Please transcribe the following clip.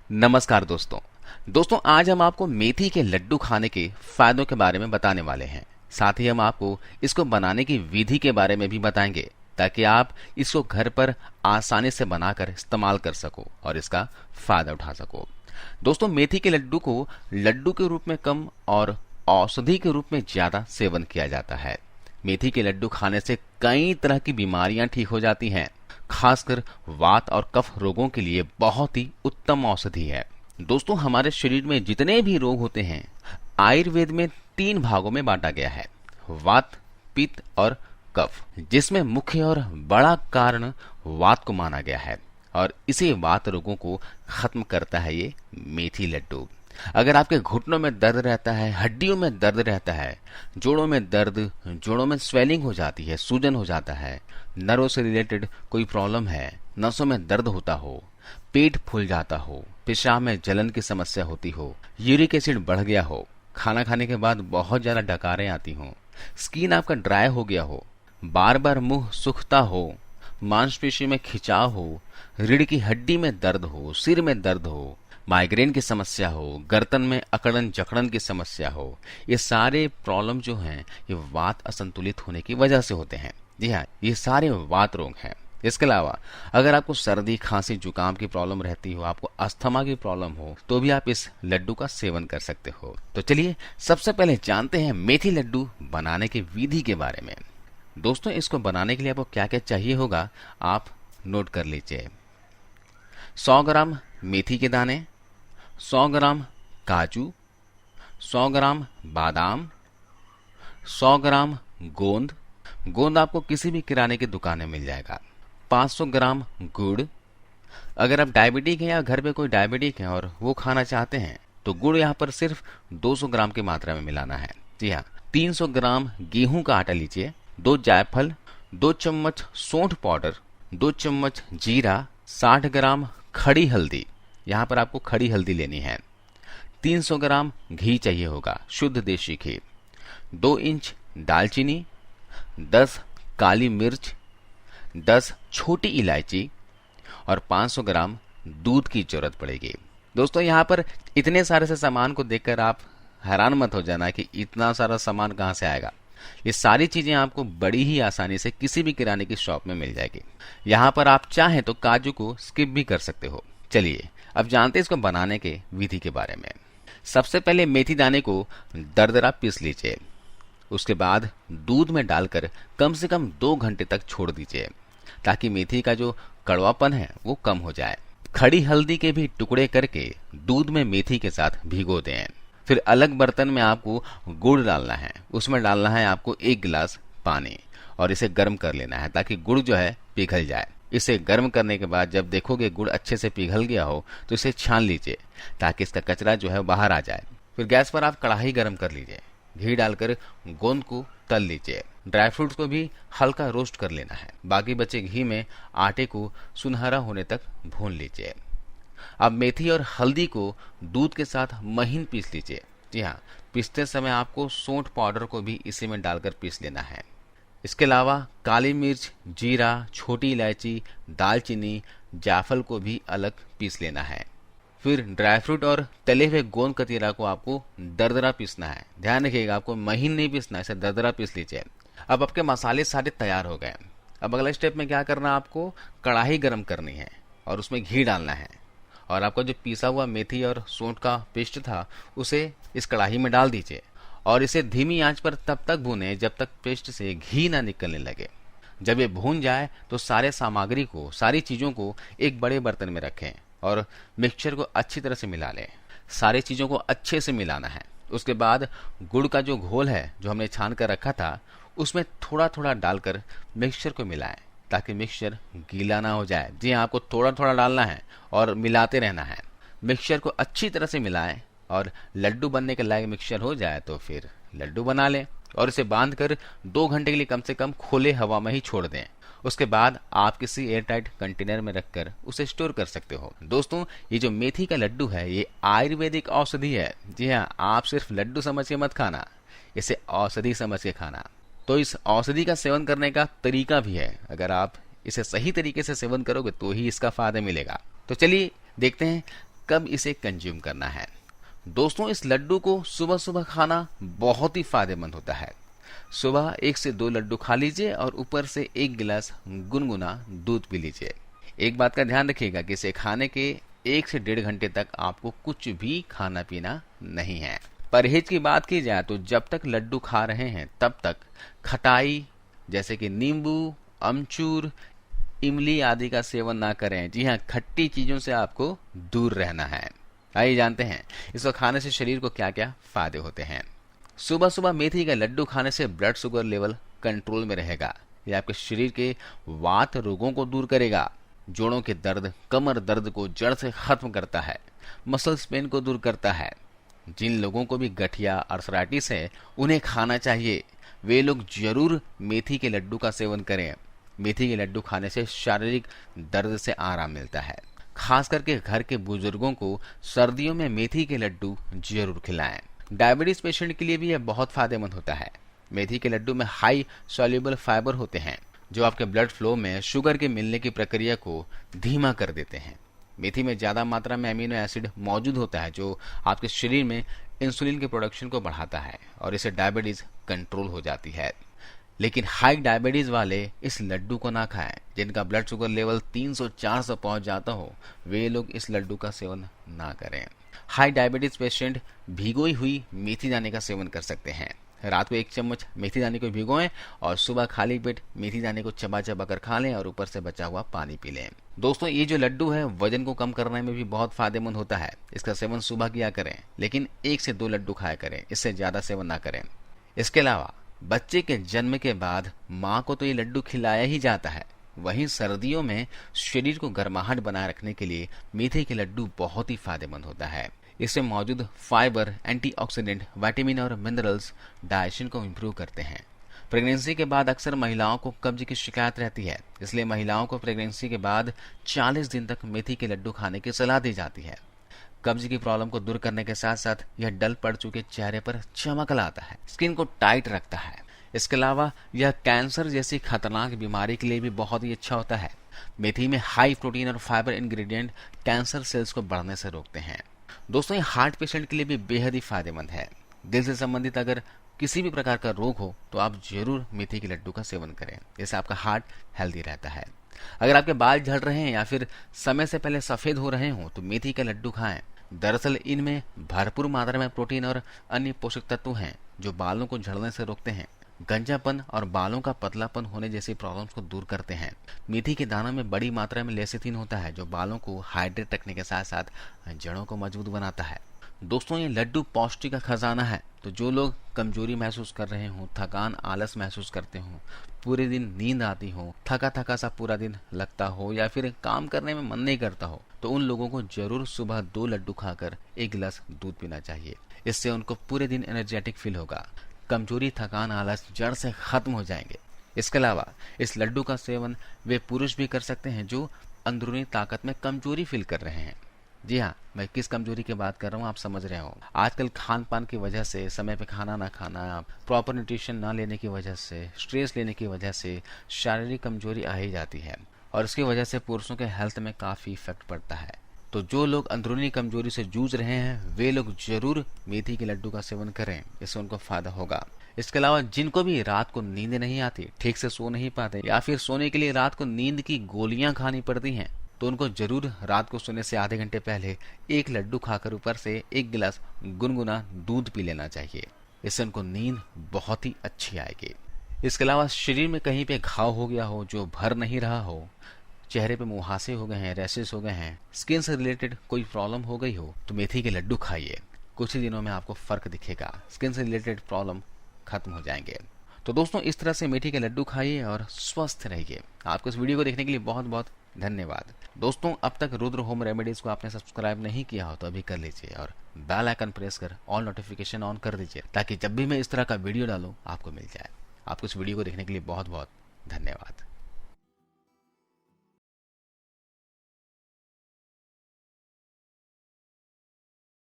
नमस्कार दोस्तों आज हम आपको मेथी के लड्डू खाने के फायदों के बारे में बताने वाले हैं। साथ ही हम आपको इसको बनाने की विधि के बारे में भी बताएंगे ताकि आप इसको घर पर आसानी से बनाकर इस्तेमाल कर सको और इसका फायदा उठा सको। दोस्तों मेथी के लड्डू को लड्डू के रूप में कम और औषधि के रूप में ज्यादा सेवन किया जाता है। मेथी के लड्डू खाने से कई तरह की बीमारियां ठीक हो जाती हैं। खासकर वात और कफ रोगों के लिए बहुत ही उत्तम औषधि है। दोस्तों हमारे शरीर में जितने भी रोग होते हैं आयुर्वेद में 3 भागों में बांटा गया है, वात, पित्त और कफ, जिसमें मुख्य और बड़ा कारण वात को माना गया है और इसी वात रोगों को खत्म करता है ये मेथी लड्डू। अगर आपके घुटनों में दर्द रहता है, हड्डियों में दर्द रहता है, जोड़ों में दर्द, जोड़ों में स्वेलिंग हो जाती है, सूजन हो जाता है, नर्व से रिलेटेड कोई प्रॉब्लम है, नसों में दर्द होता हो, पेट फूल जाता हो, पेशाब में जलन की समस्या होती हो, यूरिक एसिड बढ़ गया हो, खाना खाने के बाद बहुत ज्यादा डकारें आती हो, स्किन आपका ड्राई हो गया हो, बार बार मुंह सूखता हो, मांसपेशी में खिंचाव हो, रीढ़ की हड्डी में दर्द हो, सिर में दर्द हो, माइग्रेन की समस्या हो, गर्दन में अकड़न जकड़न की समस्या हो, ये सारे प्रॉब्लम जो हैं ये वात असंतुलित होने की वजह से होते हैं। जी हाँ, ये सारे वात रोग हैं। इसके अलावा अगर आपको सर्दी, खांसी, जुकाम की प्रॉब्लम रहती हो, आपको अस्थमा की प्रॉब्लम हो, तो भी आप इस लड्डू का सेवन कर सकते हो। तो चलिए सबसे पहले जानते हैं मेथी लड्डू बनाने की विधि के बारे में। दोस्तों इसको बनाने के लिए आपको क्या क्या चाहिए होगा आप नोट कर लीजिए। 100 ग्राम मेथी के दाने, 100 ग्राम काजू, 100 ग्राम बादाम, 100 ग्राम गोंद। गोंद आपको किसी भी किराने की दुकान में मिल जाएगा। 500 ग्राम गुड़। अगर आप डायबिटिक हैं या घर पे कोई डायबिटिक है और वो खाना चाहते हैं तो गुड़ यहाँ पर सिर्फ 200 ग्राम की मात्रा में मिलाना है। जी हाँ, 300 ग्राम गेहूं का आटा लीजिए, 2 जायफल, 2 चम्मच सौंठ पाउडर, 2 चम्मच जीरा, 60 ग्राम खड़ी हल्दी, यहाँ पर आपको खड़ी हल्दी लेनी है, 300 ग्राम घी चाहिए होगा, शुद्ध देशी घी, 2 इंच दालचीनी, 10 काली मिर्च, 10 छोटी इलायची और 500 ग्राम दूध की जरूरत पड़ेगी। दोस्तों यहाँ पर इतने सारे से सामान को देखकर आप हैरान मत हो जाना कि इतना सारा सामान कहाँ से आएगा। ये सारी चीजें आपको बड़ी ही आसानी से किसी भी किराने की शॉप में मिल जाएगी। यहाँ पर आप चाहें तो काजू को स्किप भी कर सकते हो। चलिए अब जानते हैं इसको बनाने के विधि के बारे में। सबसे पहले मेथी दाने को दरदरा पीस लीजिए। उसके बाद दूध में डालकर कम से कम 2 घंटे तक छोड़ दीजिए ताकि मेथी का जो कड़वापन है वो कम हो जाए। खड़ी हल्दी के भी टुकड़े करके दूध में मेथी के साथ भिगो दें। फिर अलग बर्तन में आपको गुड़ डालना है, उसमें डालना है आपको 1 गिलास पानी और इसे गर्म कर लेना है ताकि गुड़ जो है पिघल जाए। इसे गर्म करने के बाद जब देखोगे गुड़ अच्छे से पिघल गया हो तो इसे छान लीजिए ताकि इसका कचरा जो है बाहर आ जाए। फिर गैस पर आप कढ़ाई गर्म कर लीजिए, घी डालकर गोंद को तल लीजिए। ड्राई फ्रूट्स को भी हल्का रोस्ट कर लेना है। बाकी बचे घी में आटे को सुनहरा होने तक भून लीजिए। अब मेथी और हल्दी को दूध के साथ महीन पीस लीजिए। जी हाँ, पीसते समय आपको सौंठ पाउडर को भी इसी में डालकर पीस लेना है। इसके अलावा काली मिर्च, जीरा, छोटी इलायची, दालचीनी, जायफल को भी अलग पीस लेना है। फिर ड्राई फ्रूट और तले हुए गोंद कतीरा को आपको दरदरा पीसना है। ध्यान रखिएगा आपको महीन नहीं पीसना है, इसे दरदरा पीस लीजिए। अब आपके मसाले सारे तैयार हो गए। अब अगला स्टेप में क्या करना, आपको कढ़ाई गर्म करनी है और उसमें घी डालना है और आपका जो पीसा हुआ मेथी और सौंठ का पेस्ट था उसे इस कढ़ाई में डाल दीजिए और इसे धीमी आंच पर तब तक भूनें जब तक पेस्ट से घी ना निकलने लगे। जब ये भून जाए तो सारे सामग्री को, सारी चीजों को एक बड़े बर्तन में रखें और मिक्सचर को अच्छी तरह से मिला लें। सारी चीजों को अच्छे से मिलाना है। उसके बाद गुड़ का जो घोल है जो हमने छान कर रखा था उसमें थोड़ा थोड़ा डालकर मिक्सचर को मिलाएं ताकि मिक्सचर गीला ना हो जाए। जी हाँ, आपको थोड़ा थोड़ा डालना है और मिलाते रहना है। मिक्सचर को अच्छी तरह से मिलाएं और लड्डू बनने के लायक मिक्सचर हो जाए तो फिर लड्डू बना लें और इसे बांधकर 2 घंटे के लिए कम से कम खुले हवा में ही छोड़ दें। उसके बाद आप किसी एयरटाइट कंटेनर में रखकर उसे स्टोर कर सकते हो। दोस्तों ये जो मेथी का लड्डू है ये आयुर्वेदिक औषधि है। जी हाँ, आप सिर्फ लड्डू समझ के मत खाना, इसे औषधि समझ के खाना। तो इस औषधि का सेवन करने का तरीका भी है। अगर आप इसे सही तरीके से सेवन करोगे तो ही इसका फायदा मिलेगा। तो चलिए देखते हैं कब इसे कंज्यूम करना है। दोस्तों, इस लड्डू को सुबह सुबह खाना बहुत ही फायदेमंद होता है। सुबह 1 से 2 लड्डू खा लीजिए और ऊपर से 1 गिलास गुनगुना दूध पी लीजिए। एक बात का ध्यान रखिएगा कि इसे खाने के 1 से 1.5 घंटे तक आपको कुछ भी खाना पीना नहीं है। परहेज की बात की जाए तो जब तक लड्डू खा रहे हैं तब तक खटाई जैसे कि नींबू, अमचूर, इमली आदि का सेवन ना करें। जी हाँ, खट्टी चीजों से आपको दूर रहना है। आइए जानते हैं इसको खाने से शरीर को क्या क्या फायदे होते हैं। सुबह सुबह मेथी का लड्डू खाने से ब्लड शुगर लेवल कंट्रोल में रहेगा। ये आपके शरीर के वात रोगों को दूर करेगा, जोड़ों के दर्द, कमर दर्द को जड़ से खत्म करता है, मसल्स पेन को दूर करता है। जिन लोगों को भी गठिया आर्थराइटिस है उन्हें खाना चाहिए। वे लोग जरूर मेथी के लड्डू का सेवन करें। मेथी के लड्डू खाने से शारीरिक दर्द से आराम मिलता है। खास करके घर के बुजुर्गों को सर्दियों में मेथी के लड्डू जरूर खिलाएं। डायबिटीज पेशेंट के लिए भी यह बहुत फायदेमंद होता है। मेथी के लड्डू में हाई सॉल्युबल फाइबर होते हैं जो आपके ब्लड फ्लो में शुगर के मिलने की प्रक्रिया को धीमा कर देते हैं। मेथी में ज्यादा मात्रा में अमीनो एसिड मौजूद होता है जो आपके शरीर में इंसुलिन के प्रोडक्शन को बढ़ाता है और इससे डायबिटीज कंट्रोल हो जाती है। लेकिन हाई डायबिटीज वाले इस लड्डू को ना खाएं। जिनका ब्लड शुगर लेवल 300-400 पहुंच जाता हो वे लोग इस लड्डू का सेवन ना करें। हाई डायबिटीज पेशेंट भिगोई हुई मेथी दाने का सेवन कर सकते हैं। रात को 1 चम्मच मेथी दाने को भिगोएं और सुबह खाली पेट मेथी दाने को चबा चबा कर खा लें और ऊपर से बचा हुआ पानी पी लें। दोस्तों, ये जो लड्डू है वजन को कम करने में भी बहुत फायदेमंद होता है। इसका सेवन सुबह किया करें, लेकिन 1 से 2 लड्डू खाया करें, इससे ज्यादा सेवन ना करें। इसके अलावा बच्चे के जन्म के बाद माँ को तो ये लड्डू खिलाया ही जाता है, वहीं सर्दियों में शरीर को गर्माहट बनाए रखने के लिए मेथी के लड्डू बहुत ही फायदेमंद होता है। इसमें मौजूद फाइबर, एंटीऑक्सीडेंट, विटामिन और मिनरल्स डाइजेशन को इम्प्रूव करते हैं। प्रेगनेंसी के बाद अक्सर महिलाओं को कब्ज की शिकायत रहती है, इसलिए महिलाओं को प्रेगनेंसी के बाद 40 दिन तक मेथी के लड्डू खाने की सलाह दी जाती है। कब्ज की प्रॉब्लम को दूर करने के साथ साथ यह डल पड़ चुके चेहरे पर चमक लाता है, स्किन को टाइट रखता है। इसके अलावा यह कैंसर जैसी खतरनाक बीमारी के लिए भी बहुत ही अच्छा होता है। मेथी में हाई प्रोटीन और फाइबर इंग्रेडिएंट कैंसर सेल्स को बढ़ने से रोकते हैं। दोस्तों, ये हार्ट पेशेंट के लिए भी बेहद ही फायदेमंद है। दिल से संबंधित अगर किसी भी प्रकार का रोग हो तो आप जरूर मेथी के लड्डू का सेवन करें, इससे आपका हार्ट हेल्दी रहता है। अगर आपके बाल झड़ रहे हैं या फिर समय से पहले सफेद हो रहे हो तो मेथी का लड्डू खाएं। दरअसल इनमें भरपूर मात्रा में प्रोटीन और अन्य पोषक तत्व हैं जो बालों को झड़ने से रोकते हैं, गंजापन और बालों का पतलापन होने जैसी प्रॉब्लम्स को दूर करते हैं। मेथी के दानों में बड़ी मात्रा में लेसिथिन होता है जो बालों को हाइड्रेट रखने के साथ साथ जड़ों को मजबूत बनाता है। दोस्तों, ये लड्डू पौष्टिक का खजाना है। तो जो लोग कमजोरी महसूस कर रहे हो, थकान, आलस महसूस करते हो, पूरे दिन नींद आती हो, थका थका सा पूरा दिन लगता हो या फिर काम करने में मन नहीं करता हो, तो उन लोगों को जरूर सुबह 2 लड्डू खाकर 1 गिलास दूध पीना चाहिए। इससे उनको पूरे दिन एनर्जेटिक फील होगा। कमजोरी, थकान, आलस जड़ से खत्म हो जाएंगे। इसके अलावा इस लड्डू का सेवन वे पुरुष भी कर सकते हैं जो अंदरूनी ताकत में कमजोरी फील कर रहे हैं। जी हाँ, मैं किस कमजोरी की बात कर रहा हूँ आप समझ रहे हो। आजकल खान पान की वजह से, समय पे खाना ना खाना, प्रॉपर न्यूट्रिशन ना लेने की वजह से, स्ट्रेस लेने की वजह से शारीरिक कमजोरी आ ही जाती है और इसकी वजह से पुरुषों के हेल्थ में काफी इफेक्ट पड़ता है। तो जो लोग अंदरूनी कमजोरी से जूझ रहे हैं वे लोग जरूर मेथी के लड्डू का सेवन करें, इससे उनको फायदा होगा। इसके अलावा जिनको भी रात को नींद नहीं आती, ठीक से सो नहीं पाते या फिर सोने के लिए रात को नींद की गोलियां खानी पड़ती हैं, तो उनको जरूर रात को सोने से आधे घंटे पहले 1 लड्डू खाकर ऊपर से 1 गिलास गुनगुना दूध पी लेना चाहिए। इससे उनको नींद बहुत ही अच्छी आएगी। इसके अलावा शरीर में कहीं पे घाव हो गया हो जो भर नहीं रहा हो, चेहरे पे मुहासे हो गए हैं, रैशेस हो गए हैं, स्किन से रिलेटेड कोई प्रॉब्लम हो गई हो, तो मेथी के लड्डू खाइए। कुछ ही दिनों में आपको फर्क दिखेगा, स्किन से रिलेटेड प्रॉब्लम खत्म हो जाएंगे। तो दोस्तों, इस तरह से मेथी के लड्डू खाइए और स्वस्थ रहिए। आपको इस वीडियो को देखने के लिए बहुत बहुत धन्यवाद। दोस्तों, अब तक रुद्र होम रेमेडीज को आपने सब्सक्राइब नहीं किया हो तो अभी कर लीजिए और बेल आइकन प्रेस कर ऑल नोटिफिकेशन ऑन कर दीजिए ताकि जब भी मैं इस तरह का वीडियो डालूं आपको मिल जाए। आपको इस वीडियो को देखने के लिए बहुत बहुत धन्यवाद।